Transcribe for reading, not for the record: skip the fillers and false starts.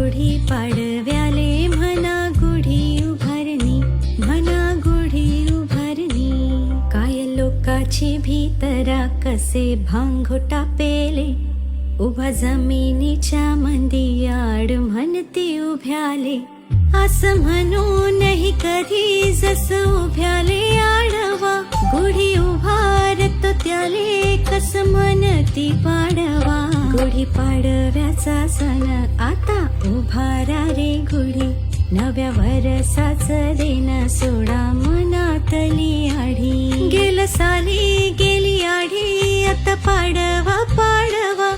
गुढी पाडव्याले म्हणा गुढी उभारणी, म्हणा गुढी उभारणी. काय लोकाची भीतरा कसे भांगोटा पेले, उभा जमिनीच्या मंदी आड म्हणती उभ्याले. असं म्हणूनही कधी जस उभ्याले आडवा, गुढी उभारतो त्याले कस म्हणती पाडवा. गुढी पाडव्याचा सण आता उभारा रे गुढी, नव्या वरसाच देणं सोडा मनातली आढी. गेल साली गेली आढी आता पाडवा पाडवा,